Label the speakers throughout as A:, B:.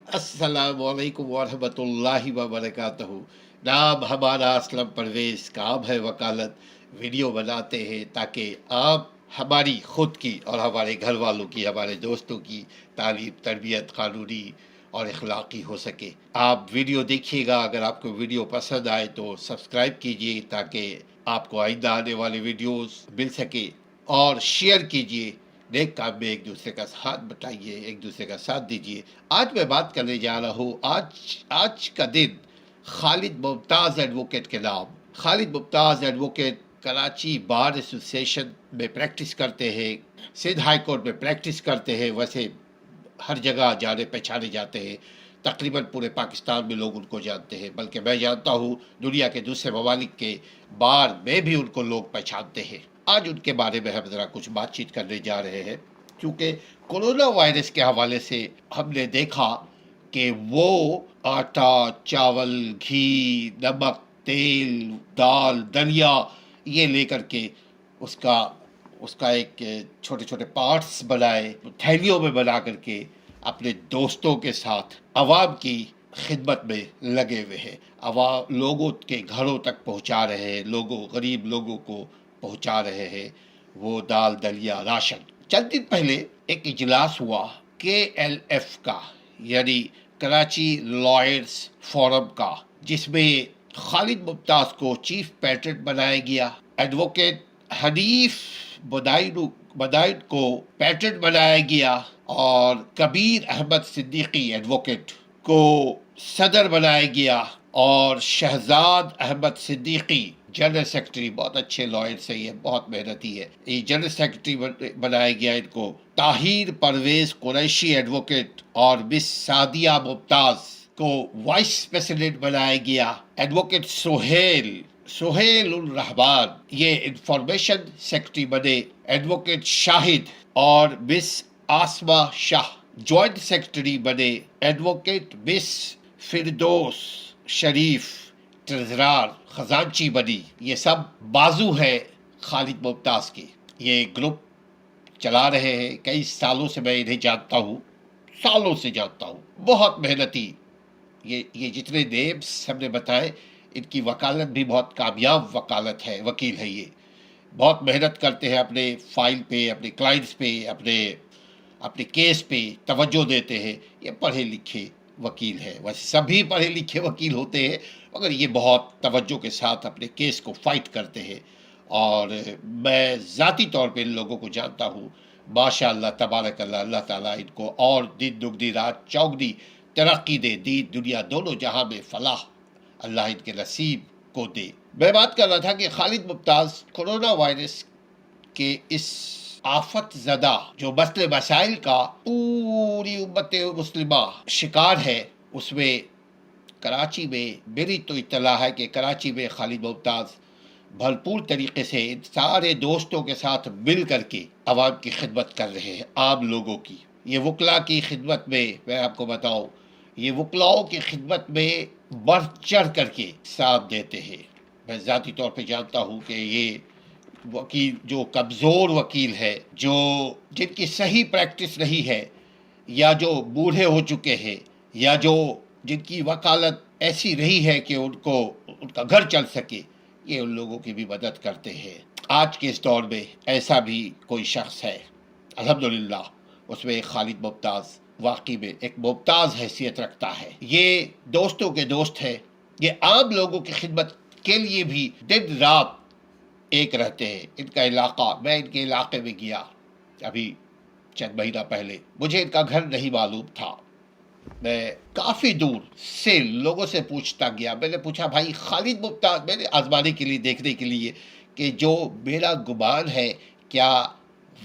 A: السلام علیکم ورحمۃ اللہ وبرکاتہ۔ نام ہمارا اسلم پرویز، کام ہے وکالت۔ ویڈیو بناتے ہیں تاکہ آپ ہماری خود کی اور ہمارے گھر والوں کی، ہمارے دوستوں کی تعلیم، تربیت قانونی اور اخلاقی ہو سکے۔ آپ ویڈیو دیکھیے گا، اگر آپ کو ویڈیو پسند آئے تو سبسکرائب کیجیے تاکہ آپ کو آئندہ آنے والے ویڈیوز مل سکے، اور شیئر کیجیے۔ نیک کام میں ایک دوسرے کا ہاتھ بٹائیے، ایک دوسرے کا ساتھ دیجیے۔ آج میں بات کرنے جا رہا ہوں، آج کا دن خالد ممتاز ایڈوکیٹ کے نام۔ خالد ممتاز ایڈوکیٹ کراچی بار ایسوسیشن میں پریکٹس کرتے ہیں، سندھ ہائی کورٹ میں پریکٹس کرتے ہیں۔ ویسے ہر جگہ جانے پہچانے جاتے ہیں، تقریباً پورے پاکستان میں لوگ ان کو جانتے ہیں، بلکہ میں جانتا ہوں دنیا کے دوسرے ممالک کے بار میں بھی ان کو لوگ پہچانتے ہیں۔ آج ان کے بارے میں ہم ذرا کچھ بات چیت کرنے جا رہے ہیں، کیونکہ کورونا وائرس کے حوالے سے ہم نے دیکھا کہ وہ آٹا، چاول، گھی، نمک، تیل، دال، دلیا یہ لے کر کے اس کا ایک چھوٹے چھوٹے پارٹس بنائے، تھیلیوں میں بنا کر کے اپنے دوستوں کے ساتھ عوام کی خدمت میں لگے ہوئے ہیں۔ عوام لوگوں کے گھروں تک پہنچا رہے ہیں، غریب لوگوں کو پہنچا رہے ہیں وہ دال، دلیا، راشن۔ چند دن پہلے ایک اجلاس ہوا KLF کا، یعنی کراچی لائرز فورم کا، جس میں خالد ممتاز کو چیف پیٹرن بنایا گیا، ایڈوکیٹ حنیف بدائن کو پیٹرن بنایا گیا، اور کبیر احمد صدیقی ایڈوکیٹ کو صدر بنایا گیا، اور شہزاد احمد صدیقی جنرل سیکرٹری، بہت اچھے لائر سے، یہ بہت محنتی ہے، یہ جنرل سیکرٹری بنایا گیا ان کو۔ طاہر پرویز قریشی ایڈوکیٹ اور مس سعدیہ ممتاز کو وائس پریزیڈنٹ بنایا گیا۔ ایڈوکیٹ سہیل الرحمان یہ انفارمیشن سیکرٹری بنے۔ ایڈوکیٹ شاہد اور مس آسما شاہ جوائنٹ سیکرٹری بنے۔ ایڈوکیٹ مس فردوس شریف ٹریزرار خزانچی بنی۔ یہ سب بازو ہے خالد ممتاز کے۔ یہ گروپ چلا رہے ہیں، کئی سالوں سے میں انہیں جانتا ہوں، سالوں سے جانتا ہوں، بہت محنتی۔ یہ جتنے نیمز ہم نے بتائے، ان کی وکالت بھی بہت کامیاب وکالت ہے، وکیل ہے یہ، بہت محنت کرتے ہیں اپنے فائل پہ، اپنے کلائنٹس پہ، اپنے کیس پہ توجہ دیتے ہیں۔ یہ پڑھے لکھے وکیل ہے، ویسے سبھی پڑھے لکھے وکیل ہوتے ہیں، مگر یہ بہت توجہ کے ساتھ اپنے کیس کو فائٹ کرتے ہیں، اور میں ذاتی طور پہ ان لوگوں کو جانتا ہوں۔ ماشاء اللہ، تبارک اللہ، اللہ تعالیٰ ان کو اور دن دگنی رات چوگنی ترقی دے، دین دنیا دونوں جہاں میں فلاح اللہ ان کے نصیب کو دے۔ میں بات کر رہا تھا کہ خالد ممتاز کورونا وائرس کے اس آفت زدہ جو مسئلے مسائل کا پوری امت مسلمہ شکار ہے، اس میں کراچی میں میری تو اطلاع ہے کہ کراچی میں خالد ممتاز بھرپور طریقے سے ان سارے دوستوں کے ساتھ مل کر کے عوام کی خدمت کر رہے ہیں، عام لوگوں کی۔ یہ وکلا کی خدمت میں آپ کو بتاؤں، یہ وکلاؤں کی خدمت میں بڑھ چڑھ کر کے ساتھ دیتے ہیں۔ میں ذاتی طور پہ جانتا ہوں کہ یہ وکیل جو کمزور وکیل ہے، جن کی صحیح پریکٹس نہیں ہے، یا جو بوڑھے ہو چکے ہیں، یا جن کی وکالت ایسی رہی ہے کہ ان کا گھر چل سکے، یہ ان لوگوں کی بھی مدد کرتے ہیں۔ آج کے اس دور میں ایسا بھی کوئی شخص ہے، الحمدللہ، اس میں ایک خالد ممتاز واقعی میں ایک ممتاز حیثیت رکھتا ہے۔ یہ دوستوں کے دوست ہے، یہ عام لوگوں کی خدمت کے لیے بھی دن رات ایک رہتے ہیں۔ ان کا علاقہ، میں ان کے علاقے میں گیا ابھی چند مہینہ پہلے، مجھے ان کا گھر نہیں معلوم تھا، میں کافی دور سے لوگوں سے پوچھتا گیا۔ میں نے پوچھا، بھائی خالد ممتاز، میں نے آزمانے کے لیے، دیکھنے کے لیے کہ جو میرا گمان ہے، کیا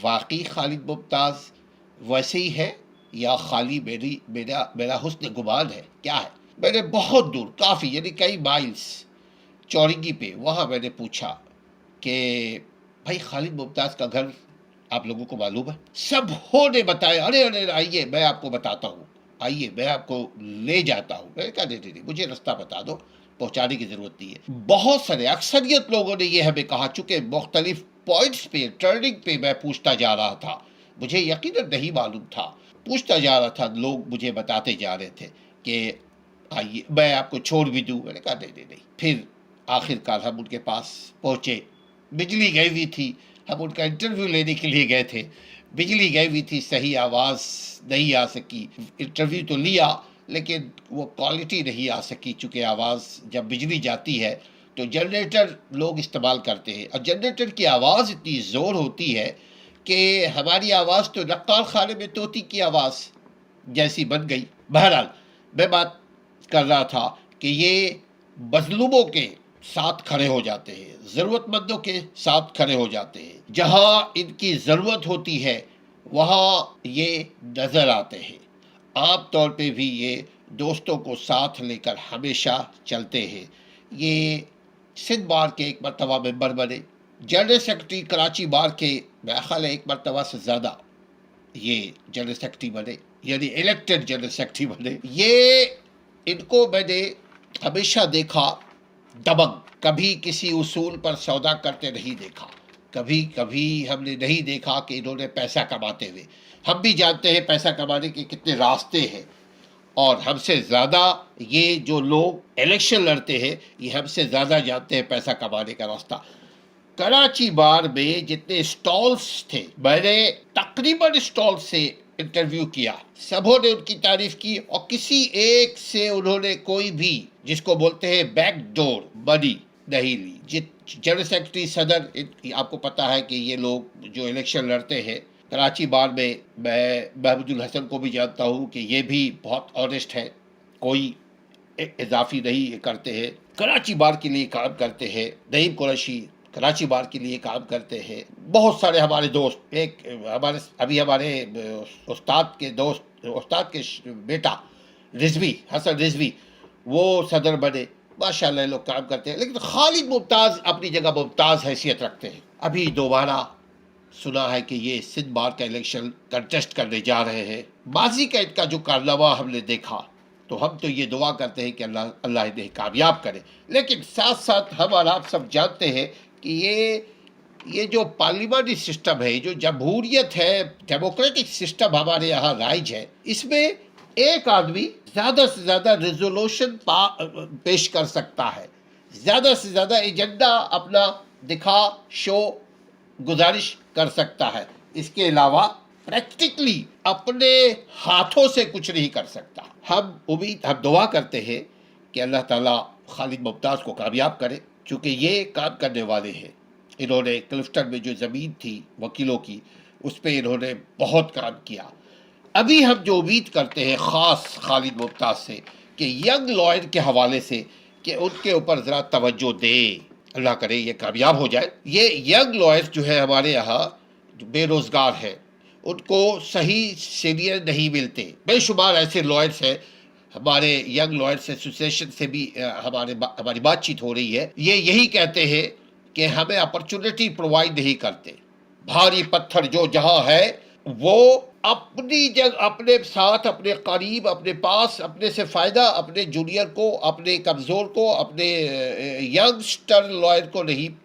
A: واقعی خالد ممتاز ویسے ہی ہے، یا خالی میرا حسن گمان ہے، کیا ہے؟ میں نے بہت دور، کافی، یعنی کئی مائلز چورنگی پہ، وہاں میں نے پوچھا کہ بھائی خالد ممتاز کا گھر آپ لوگوں کو معلوم ہے؟ سب نے بتایا، ارے آئیے میں آپ کو بتاتا ہوں، آئیے میں آپ کو لے جاتا ہوں۔ میں نے کہا نہیں، مجھے راستہ بتا دو، پہنچانے کی ضرورت نہیں ہے۔ بہت سارے، اکثریت لوگوں نے یہ ہمیں کہا، چونکہ مختلف پوائنٹس پہ، ٹرننگ پہ میں پوچھتا جا رہا تھا، مجھے یقیناً نہیں معلوم تھا۔ پوچھتا جا رہا تھا، لوگ مجھے بتاتے جا رہے تھے کہ آئیے میں آپ کو چھوڑ بھی دوں. میں نے کہا نہیں. پھر آخر کار ہم ان کے پاس پہنچے. بجلی گئی ہوئی تھی، ہم ان کا انٹرویو لینے کے لیے گئے تھے. بجلی گئی ہوئی تھی، صحیح آواز نہیں آ سکی. انٹرویو تو لیا لیکن وہ کوالٹی نہیں آ سکی، چونکہ آواز جب بجلی جاتی ہے تو جنریٹر لوگ استعمال کرتے ہیں، اور جنریٹر کی آواز اتنی زور ہوتی ہے کہ ہماری آواز تو نقال خانے میں طوطی کی آواز جیسی بن گئی. بہرحال میں بات کر رہا تھا کہ یہ مظلوموں کے ساتھ کھڑے ہو جاتے ہیں، ضرورت مندوں کے ساتھ کھڑے ہو جاتے ہیں. جہاں ان کی ضرورت ہوتی ہے وہاں یہ نظر آتے ہیں. عام طور پہ بھی یہ دوستوں کو ساتھ لے کر ہمیشہ چلتے ہیں. یہ سندھ بار کے ایک مرتبہ ممبر بنے، جنرل سیکرٹری کراچی بار کے میرا خیال ہے ایک مرتبہ سے زیادہ یہ جنرل سیکرٹری بنے، یعنی الیکٹڈ جنرل سیکرٹری بنے. یہ ان کو میں نے ہمیشہ دیکھا دبنگ، کبھی کسی اصول پر سودا کرتے نہیں دیکھا. کبھی ہم نے نہیں دیکھا کہ انہوں نے پیسہ کماتے ہوئے. ہم بھی جانتے ہیں پیسہ کمانے کے کتنے راستے ہیں، اور ہم سے زیادہ یہ جو لوگ الیکشن لڑتے ہیں یہ ہم سے زیادہ جانتے ہیں پیسہ کمانے کا راستہ. کراچی بار میں جتنے اسٹالز تھے، میں نے تقریباً اسٹال سے انٹرویو کیا، سبوں نے ان کی تعریف کی، اور کسی ایک سے انہوں نے کوئی بھی جس کو بولتے ہیں بیک ڈور منی نہیں لی. جنرل سیکرٹری صدر، آپ کو پتا ہے کہ یہ لوگ جو الیکشن لڑتے ہیں کراچی بار میں محمود الحسن کو بھی جانتا ہوں کہ یہ بھی بہت آنیسٹ ہے، کوئی اضافی نہیں کرتے ہیں. کراچی بار کے لیے کام کرتے ہیں. نعیم قریشی کراچی بار کے لیے کام کرتے ہیں. بہت سارے ہمارے دوست، ایک ہمارے استاد کے دوست، استاد کے بیٹا رضوی، حسن رضوی، وہ صدر بنے. ماشاء اللہ لوگ کام کرتے ہیں. لیکن خالد ممتاز اپنی جگہ ممتاز حیثیت رکھتے ہیں. ابھی دوبارہ سنا ہے کہ یہ سندھ بار کا الیکشن کنٹیسٹ کرنے جا رہے ہیں. ماضی کا ان کا جو کارنامہ ہم نے دیکھا تو ہم تو یہ دعا کرتے ہیں کہ اللہ انہیں کامیاب کرے. لیکن ساتھ ساتھ ہم اور آپ سب جانتے ہیں کہ یہ جو پارلیمانی سسٹم ہے، جو جمہوریت ہے، ڈیموکریٹک سسٹم ہمارے یہاں رائج ہے، اس میں ایک آدمی زیادہ سے زیادہ ریزولوشن پیش کر سکتا ہے، زیادہ سے زیادہ ایجنڈا اپنا دکھا شو گزارش کر سکتا ہے. اس کے علاوہ پریکٹیکلی اپنے ہاتھوں سے کچھ نہیں کر سکتا. ہم دعا کرتے ہیں کہ اللہ تعالیٰ خالد ممتاز کو کامیاب کرے، چونکہ یہ کام کرنے والے ہیں. انہوں نے کلفٹن میں جو زمین تھی وکیلوں کی، اس پہ انہوں نے بہت کام کیا. ابھی ہم جو امید کرتے ہیں خاص خالد ممتاز سے کہ ینگ لائر کے حوالے سے کہ ان کے اوپر ذرا توجہ دے، اللہ کرے یہ کامیاب ہو جائے. یہ ینگ لائر جو ہے ہمارے یہاں جو بے روزگار ہے، ان کو صحیح سینئر نہیں ملتے. بے شمار ایسے لائرس ہیں، ہمارے ینگ لائرس ایسوسیشن سے بھی ہماری بات چیت ہو رہی ہے. یہ یہی کہتے ہیں کہ ہمیں اپرچونٹی پرووائڈ نہیں کرتے. بھاری پتھر جو جہاں ہے وہ اپنی جگہ، اپنے ساتھ، اپنے قریب، اپنے پاس، اپنے سے فائدہ اپنے جونیئر کو، اپنے کمزور کو، اپنے ینگسٹر لائر کو نہیں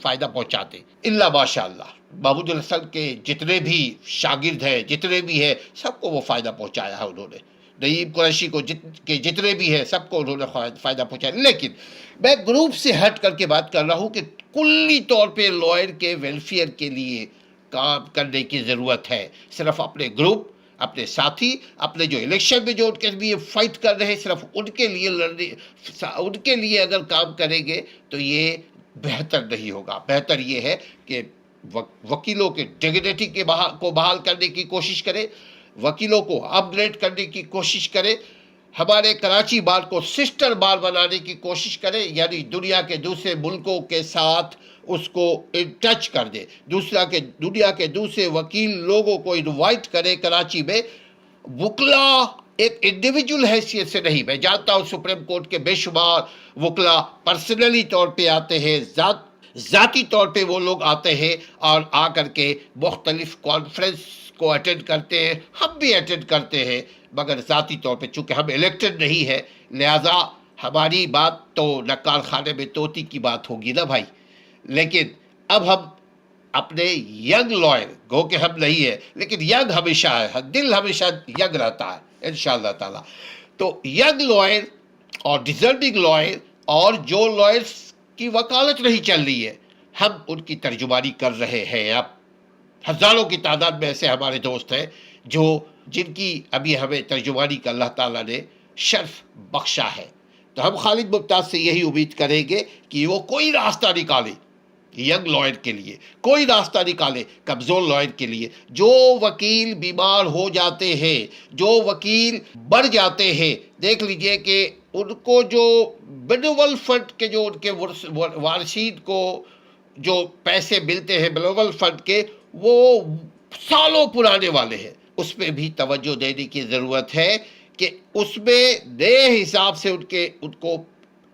A: فائدہ پہنچاتے. الا ماشاء اللہ محمود الحسن کے جتنے بھی شاگرد ہیں، جتنے بھی ہیں، سب کو وہ فائدہ پہنچایا ہے انہوں نے. نعیم قریشی کو کے جتنے بھی ہیں سب کو انہوں نے فائدہ پہنچایا. لیکن میں گروپ سے ہٹ کر کے بات کر رہا ہوں کہ کلی طور پہ لائر کے ویلفیئر کے لیے کام کرنے کی ضرورت ہے. صرف اپنے گروپ، اپنے ساتھی، اپنے جو الیکشن میں جو ان کے لیے فائٹ کر رہے ہیں، صرف ان کے لیے لڑنے، ان کے لیے اگر کام کریں گے تو یہ بہتر نہیں ہوگا. بہتر یہ ہے کہ وکیلوں کے ڈیگنیٹی کو بحال کرنے کی کوشش کرے، وکیلوں کو اپ گریڈ کرنے کی کوشش کرے، ہمارے کراچی بار کو سسٹر بار بنانے کی کوشش کرے، یعنی دنیا کے دوسرے ملکوں کے ساتھ اس کو ان ٹچ کر دے. دنیا کے دوسرے وکیل لوگوں کو انوائٹ کرے کراچی میں. وکلا ایک انڈیویجول حیثیت سے نہیں، میں جانتا ہوں سپریم کورٹ کے بے شمار وکلا پرسنلی طور پہ آتے ہیں، ذاتی طور پہ وہ لوگ آتے ہیں اور آ کر کے مختلف کانفرنس کو اٹینڈ کرتے ہیں. ہم بھی اٹینڈ کرتے ہیں، مگر ذاتی طور پہ چونکہ ہم الیکٹڈ نہیں ہے، لہٰذا ہماری بات تو نقال خانے میں طوطی کی بات ہوگی نا بھائی. لیکن اب ہم اپنے ینگ لائر، گو کہ ہم نہیں ہے لیکن ینگ ہمیشہ ہے، دل ہمیشہ ینگ رہتا ہے انشاءاللہ تعالی. تو ینگ لائر اور ڈیزرونگ لائر اور جو لائرس کی وکالت نہیں چل رہی ہے، ہم ان کی ترجمانی کر رہے ہیں. اب ہزاروں کی تعداد میں ایسے ہمارے دوست ہیں جن کی ابھی ہمیں ترجمانی کا اللہ تعالیٰ نے شرف بخشا ہے. تو ہم خالد ممتاز سے یہی امید کریں گے کہ وہ کوئی راستہ نکالے ینگ لائر کے لیے، کوئی راستہ نکالے کمزور لائر کے لیے. جو وکیل بیمار ہو جاتے ہیں، جو وکیل مر جاتے ہیں، دیکھ لیجئے کہ ان کو جو بینول فنڈ کے جو ان کے وارثین کو جو پیسے ملتے ہیں بینول فنڈ کے، وہ سالوں پرانے والے ہیں. اس پہ بھی توجہ دینے کی ضرورت ہے کہ اس میں نئے حساب سے ان کو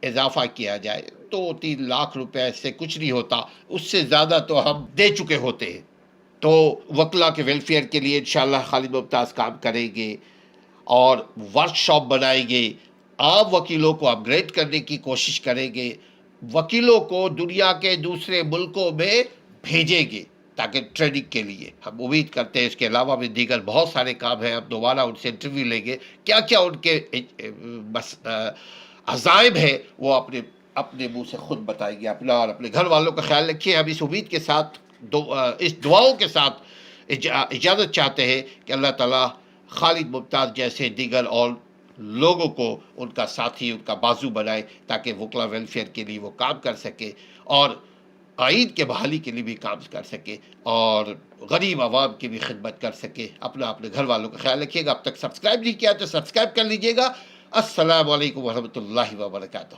A: اضافہ کیا جائے. 2-3 لاکھ روپے سے کچھ نہیں ہوتا، اس سے زیادہ تو ہم دے چکے ہوتے ہیں. تو وکلا کے ویلفیئر کے لیے انشاءاللہ خالد ممتاز کام کریں گے اور ورک شاپ بنائیں گے. عام وکیلوں کو اپ گریڈ کرنے کی کوشش کریں گے، وکیلوں کو دنیا کے دوسرے ملکوں میں بھیجیں گے تاکہ ٹریننگ کے لیے. ہم امید کرتے ہیں اس کے علاوہ بھی دیگر بہت سارے کام ہیں. ہم دوبارہ ان سے انٹرویو لیں گے، کیا کیا ان کے عزائم ہے وہ اپنے منہ سے خود بتائیں گے. اپنا اور اپنے گھر والوں کا خیال رکھیے. ہم اس امید کے ساتھ اس دعاؤں کے ساتھ اجازت چاہتے ہیں کہ اللہ تعالیٰ خالد ممتاز جیسے دیگر اور لوگوں کو ان کا ساتھی، ان کا بازو بنائے تاکہ وکلا ویلفیئر کے لیے وہ کام کر سکے اور آئین کے بحالی کے لیے بھی کام کر سکے اور غریب عوام کی بھی خدمت کر سکے. اپنے گھر والوں کا خیال رکھیے گا. اب تک سبسکرائب نہیں کیا تو سبسکرائب کر لیجیے گا. السلام علیکم ورحمۃ اللہ وبرکاتہ.